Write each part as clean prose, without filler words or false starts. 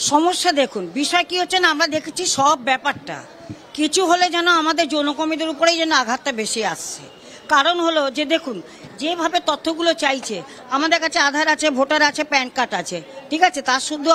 সমস্যা দেখুন, বিষয় কি হচ্ছে না, আমরা দেখেছি সব ব্যাপারটা কিছু হলে যেন আমাদের যৌনকর্মীদের উপরেই যেন আঘাতটা বেশি আসছে। কারণ হলো যে দেখুন, যেভাবে তথ্যগুলো চাইছে, আমাদের কাছে আধার আছে, ভোটার আছে, প্যান কার্ড আছে, ঠিক আছে, তার শুধু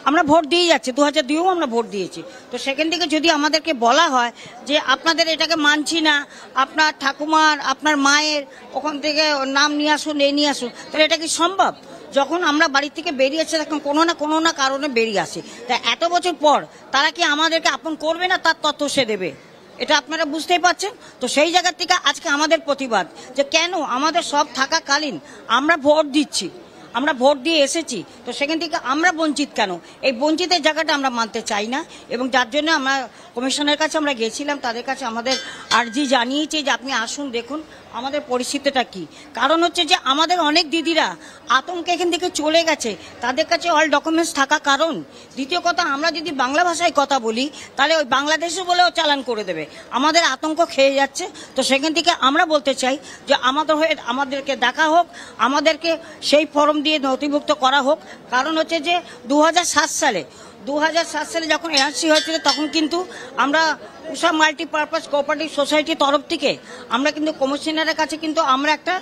আমরা ভোট দিয়ে যাচ্ছি, 2002-ও আমরা ভোট দিয়েছি। তো সেখান থেকে যদি আমাদেরকে বলা হয় যে আপনাদের এটাকে মানছি না, আপনার ঠাকুমার আপনার মায়ের ওখান থেকে নাম নিয়ে আসুন, নিয়ে আসুন, তাহলে এটা কি সম্ভব? যখন আমরা বাড়ি থেকে বেরিয়েছি তখন কোনো না কারণে বেরিয়ে আসি, তা এত বছর পর তারা কি আমাদেরকে আপন করবে না, তার তথ্য সে দেবে, এটা আপনারা বুঝতেই পারছেন। তো সেই জায়গা থেকে আজকে আমাদের প্রতিবাদ, যে কেন আমাদের সব থাকাকালীন আমরা ভোট দিচ্ছি, আমরা ভোট দিয়ে এসেছি, তো সেখান থেকে আমরা বঞ্চিত কেন? এই বঞ্চিতের জায়গাটা আমরা মানতে চাই না, এবং যার জন্য আমরা কমিশনের কাছে আমরা গেছিলাম, তাদের কাছে আমাদের আর্জি জানিয়েছি যে আপনি আসুন, দেখুন আমাদের পরিস্থিতিটা কি। কারণ হচ্ছে যে আমাদের অনেক দিদিরা আতঙ্কে এখান থেকে চলে গেছে, তাদের কাছে অল ডকুমেন্টস থাকা কারণ। দ্বিতীয় কথা, আমরা যদি বাংলা ভাষায় কথা বলি তাহলে ওই বাংলাদেশে বলেও চালান করে দেবে, আমাদের আতঙ্ক খেয়ে যাচ্ছে। তো সেখান থেকে আমরা বলতে চাই যে আমাদেরকে দেখা হোক, আমাদেরকে সেই ফর্ম দিয়ে নথিভুক্ত করা হোক। কারণ হচ্ছে যে 2007 সালে যখন এনআরসি হয়েছিল, তখন কিন্তু আমরা উষা মাল্টিপারপাস কোঅপারেটিভ সোসাইটির তরফ থেকে আমরা কিন্তু কমিশনারের কাছে কিন্তু আমরা একটা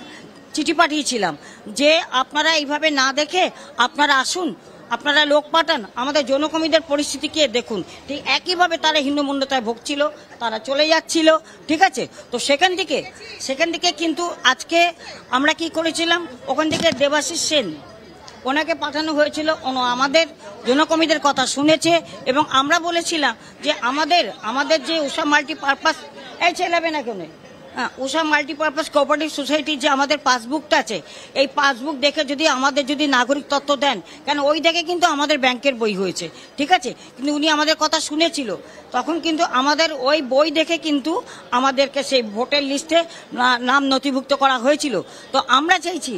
চিঠি পাঠিয়েছিলাম যে আপনারা এইভাবে না দেখে আপনারা আসুন, আপনারা লোক পাঠান, আমাদের যৌনকর্মীদের পরিস্থিতি কি দেখুন। ঠিক একইভাবে তারা হিন্দুমন্ডতায় ভুগছিল, তারা চলে যাচ্ছিল, ঠিক আছে। তো সেখান থেকে কিন্তু আজকে আমরা কি করেছিলাম, ওখান থেকে দেবাশিস সেন ওনাকে পাঠানো হয়েছিল, আমাদের যৌনকর্মীদের কথা শুনেছে, এবং আমরা বলেছিলাম যে আমাদের যে উষা মাল্টিপারপাস ছেলেবে না কেন উষা মাল্টিপারপাস কোঅপারেটিভ সোসাইটির যে আমাদের পাসবুকটা আছে, এই পাসবুক দেখে আমাদের যদি নাগরিক তথ্য দেন, কেন ওই দেখে কিন্তু আমাদের ব্যাংকের বই হয়েছে, ঠিক আছে, কিন্তু উনি আমাদের কথা শুনেছিল, তখন কিন্তু আমাদের ওই বই দেখে কিন্তু আমাদেরকে সেই ভোটার লিস্টে নাম নথিভুক্ত করা হয়েছিল। তো আমরা চাইছি,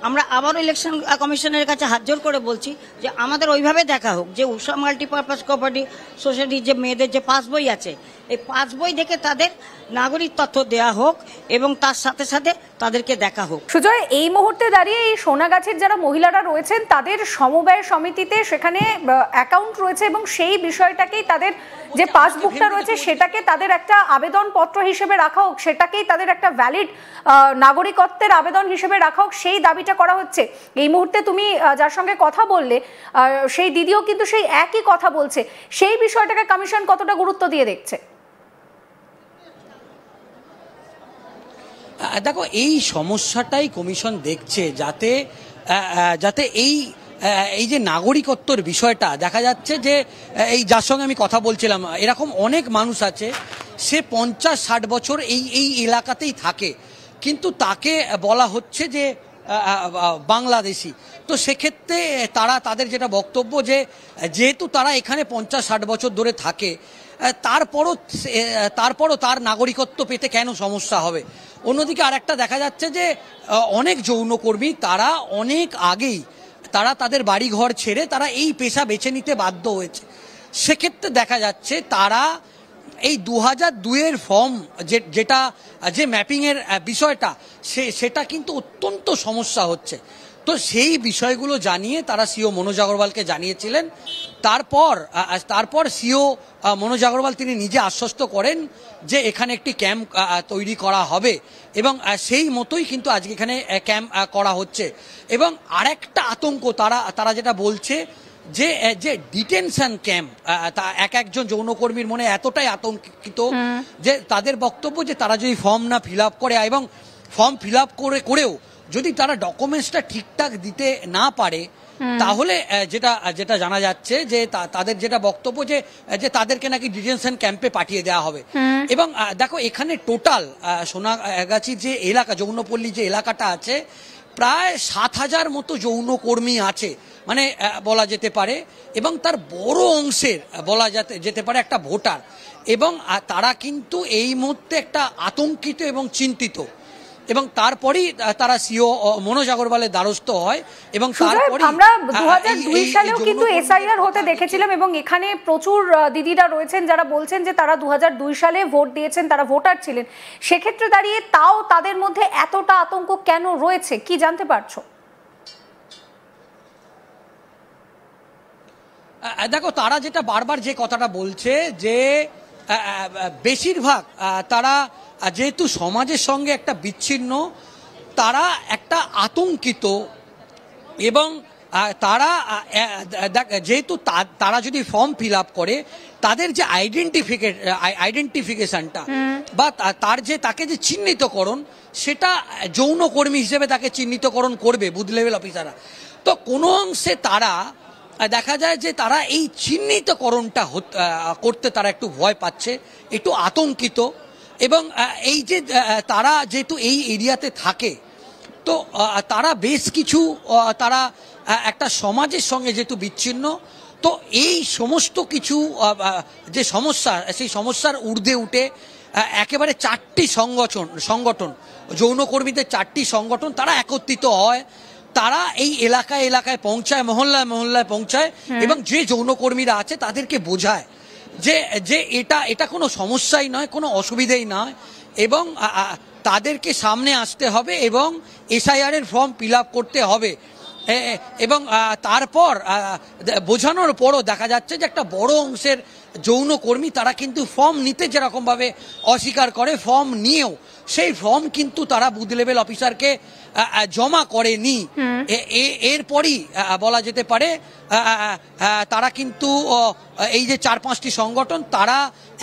আমরা আবারও ইলেকশন কমিশনের কাছে হাত জোর করে বলছি যে আমাদের ওইভাবে দেখা হোক যে উষা মাল্টিপারপাস কোঅপারেটিভ সোসাইটির যে মেয়েদের যে পাসবই আছে, এই পাসবই দেখে তাদের নাগরিক তথ্য দেওয়া হোক এবং তার সাথে সাথে তাদেরকে দেখা হোক। সুজয়, এই মুহূর্তে দাঁড়িয়ে এই সোনাগাছির যারা মহিলারা রয়েছেন তাদের সমবায় সমিতিতে সেখানে অ্যাকাউন্ট রয়েছে, এবং সেই বিষয়টাকেই তাদের যে পাসবুকটা রয়েছে সেটাকে তাদের একটা আবেদনপত্র হিসেবে রাখা হোক, সেটাকেই তাদের একটা ভ্যালিড নাগরিকত্বের আবেদন হিসেবে রাখা হোক, সেই দাবিটা করা হচ্ছে। এই মুহূর্তে তুমি যার সঙ্গে কথা বললে সেই দিদিও কিন্তু সেই একই কথা বলছে, সেই বিষয়টাকে কমিশন কতটা গুরুত্ব দিয়ে দেখছে? দেখো, এই সমস্যাটাই কমিশন দেখছে, যাতে এই যে নাগরিকত্বর বিষয়টা দেখা যাচ্ছে যে এই যার সঙ্গে আমি কথা বলছিলাম, এরকম অনেক মানুষ আছে, সে 50-60 বছর এই এলাকাতেই থাকে, কিন্তু তাকে বলা হচ্ছে যে বাংলাদেশি। তো সেক্ষেত্রে তাদের যেটা বক্তব্য যে যেহেতু তারা এখানে 50-60 বছর ধরে থাকে, তারপরও তার নাগরিকত্ব পেতে কেন সমস্যা হবে। অন্যদিকে আরেকটা দেখা যাচ্ছে যে অনেক যৌনকর্মী তারা অনেক আগেই তাদের বাড়িঘর ছেড়ে তারা এই পেশা বেছে নিতে বাধ্য হয়েছে। সেক্ষেত্রে দেখা যাচ্ছে তারা এই 2002-এর ফর্ম যে ম্যাপিংয়ের বিষয়টা সেটা কিন্তু অত্যন্ত সমস্যা হচ্ছে। তো সেই বিষয়গুলো জানিয়ে তারা সিও মনোজ আগরওয়ালকে জানিয়েছিলেন। তারপর সিও মনোজ আগরওয়াল তিনি নিজে আশ্বস্ত করেন যে এখানে একটি ক্যাম্প তৈরি করা হবে, এবং সেই মতোই কিন্তু আজকে এখানে ক্যাম্প করা হচ্ছে। এবং আরেকটা আতঙ্ক তারা যেটা বলছে যে ডিটেনশন ক্যাম্প, একজন যৌনকর্মীর মনে এতটাই আতঙ্কিত যে তাদের বক্তব্য যে তারা যদি ফর্ম না ফিল আপ করে, এবং ফর্ম ফিল আপ করেও যদি তারা ডকুমেন্টসটা ঠিকঠাক দিতে না পারে, তাহলে যেটা জানা যাচ্ছে যে তাদের যেটা বক্তব্য যে তাদেরকে নাকি ডিটেনশন ক্যাম্পে পাঠিয়ে দেওয়া হবে। এবং দেখো, এখানে টোটাল সোনাগাছির যে এলাকা, যৌনপল্লী যে এলাকাটা আছে, প্রায় 7,000 মতো যৌনকর্মী আছে মানে বলা যেতে পারে, এবং তার বড় অংশের বলা যেতে পারে একটা ভোটার, এবং তারা কিন্তু এই মুহূর্তে একটা আতঙ্কিত এবং চিন্তিত। এবং তারপরেই তারা সিও মনোজ আগরওয়ালের দ্বারস্থ হয়। এবং তারপরে আমরা 2002 সালেও কিন্তু এসআইআর হতে দেখেছিলাম, এবং এখানে প্রচুর দিদিরা রয়েছেন যারা বলছেন যে তারা 2002 সালে ভোট দিয়েছেন, তারা ভোটার ছিলেন। সেক্ষেত্রে দাঁড়িয়ে তাও তাদের মধ্যে এতটা আতঙ্ক কেন রয়েছে, কি জানতে পারছো? দেখো, তারা যেটা বারবার যে কথাটা বলছে যে বেশিরভাগ তারা যেহেতু সমাজের সঙ্গে একটা বিচ্ছিন্ন, তারা একটা আতঙ্কিত, এবং তারা যেহেতু তারা যদি ফর্ম ফিল আপ করে, তাদের যে আইডেন্টিফিকেশনটা বা তাকে যে চিহ্নিতকরণ, সেটা যৌনকর্মী হিসেবে তাকে চিহ্নিতকরণ করবে বুথ লেভেল অফিসাররা। তো কোনো অংশে তারা দেখা যায় যে তারা এই চিহ্নিতকরণটা করতে তারা একটু ভয় পাচ্ছে, একটু আতঙ্কিত, এবং এই যে তারা যেহেতু এই এরিয়াতে থাকে, তো তারা বেশ কিছু তারা একটা সমাজের সঙ্গে যেহেতু বিচ্ছিন্ন, তো এই সমস্ত কিছু যে সমস্যা, সেই সমস্যার ঊর্ধ্বে উঠে একেবারে 4টি সংগঠন যৌনকর্মীদের 4টি সংগঠন তারা একত্রিত হয়। তারা এই এলাকায় এলাকায় পৌঁছায়, মহল্লায় মহল্লায় পৌঁছায়, এবং যে যৌনকর্মীরা আছে তাদেরকে বোঝায় যে এটা কোনো সমস্যাই নয়, কোনো অসুবিধেই নয়, এবং তাদেরকে সামনে আসতে হবে এবং এসআইআর এর ফর্ম ফিল আপ করতে হবে। এবং তারপর বোঝানোর পরও দেখা যাচ্ছে যে একটা বড় অংশের যৌনকর্মী তারা কিন্তু ফর্ম নিতে যেরকমভাবে অস্বীকার করে, ফর্ম নিয়েও সেই ফর্ম কিন্তু তারা বুথ লেভেল অফিসারকে জমা করেনি। এরপরই বলা যেতে পারে তারা কিন্তু এই যে 4-5টি সংগঠন তারা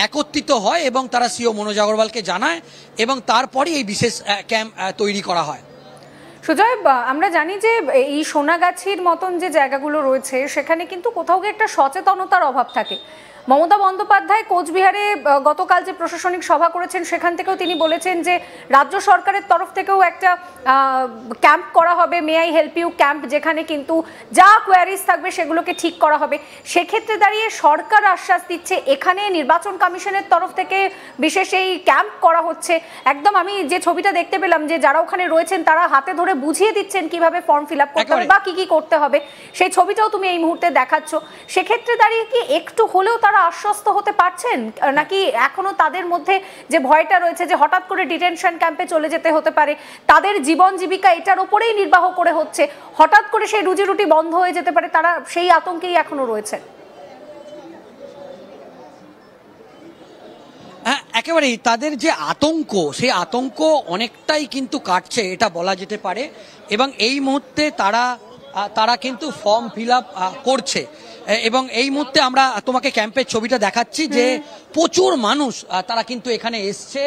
একত্রিত হয় এবং তারা সিও মনোজ আগরওয়ালকে জানায়, এবং তারপরই এই বিশেষ ক্যাম্প তৈরি করা হয়। সুজয়, আমরা জানি যে এই সোনাগাছির মতন যে জায়গাগুলো রয়েছে সেখানে কিন্তু কোথাও গিয়ে একটা সচেতনতার অভাব থাকে। মমতা বন্দ্যোপাধ্যায় কোচবিহারে গতকাল যে প্রশাসনিক সভা করেছেন সেখান থেকেও তিনি বলেছেন যে রাজ্য সরকারের তরফ থেকেও একটা ক্যাম্প করা হবে, may I help you camp, যেখানে কিন্তু যা কোয়ারিজ থাকবে সেগুলোকে ঠিক করা হবে। সেক্ষেত্রে দাঁড়িয়ে সরকার আশ্বাস দিচ্ছে এখানে নির্বাচন কমিশনের তরফ থেকে বিশেষ এই ক্যাম্প করা হচ্ছে। একদম আমি যে ছবিটা দেখতে পেলাম যে যারা ওখানে রয়েছেন তারা হাতে ধরে বুঝিয়ে দিচ্ছেন কিভাবে ফর্ম ফিল আপ করতে হবে বা কি কি করতে হবে, সেই ছবিটাও তুমি এই মুহূর্তে দেখাচ্ছ। সেক্ষেত্রে দাঁড়িয়ে কি একটু হলেও তারা আশ্বস্ত হতে পারছেন, নাকি এখনো তাদের মধ্যে যে ভয়টা রয়েছে যে হঠাৎ করে ডিটেনশন ক্যাম্পে চলে যেতে হতে পারে, তাদের জীবন জীবিকা এটার উপরেই নির্বাহ করে হচ্ছে, হঠাৎ করে সেই রুজি রুটি বন্ধ হয়ে যেতে পারে, তারা সেই আতঙ্কেই এখনো রয়েছে? হ্যাঁ, একেবারেই তাদের যে আতঙ্ক, সেই আতঙ্ক অনেকটাই কিন্তু কাটছে এটা বলা যেতে পারে, এবং এই মুহূর্তে তারা কিন্তু ফর্ম ফিল আপ করছে। এবং এই মুহূর্তে আমরা তোমাকে ক্যাম্পের ছবিটা দেখাচ্ছি যে প্রচুর মানুষ তারা কিন্তু এখানে এসছে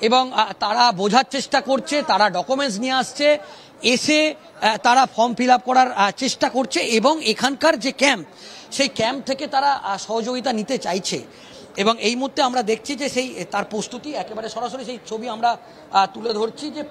এবং তারা বোঝার চেষ্টা করছে, তারা ডকুমেন্টস নিয়ে আসছে, এসে তারা ফর্ম ফিল আপ করার চেষ্টা করছে, এবং এখানকার যে ক্যাম্প, সেই ক্যাম্প থেকে তারা সহযোগিতা নিতে চাইছে। এবং এই মুহূর্তে আমরা দেখছি যে তার প্রস্তুতি একেবারে সরাসরি সেই ছবি আমরা তুলে ধরছি যে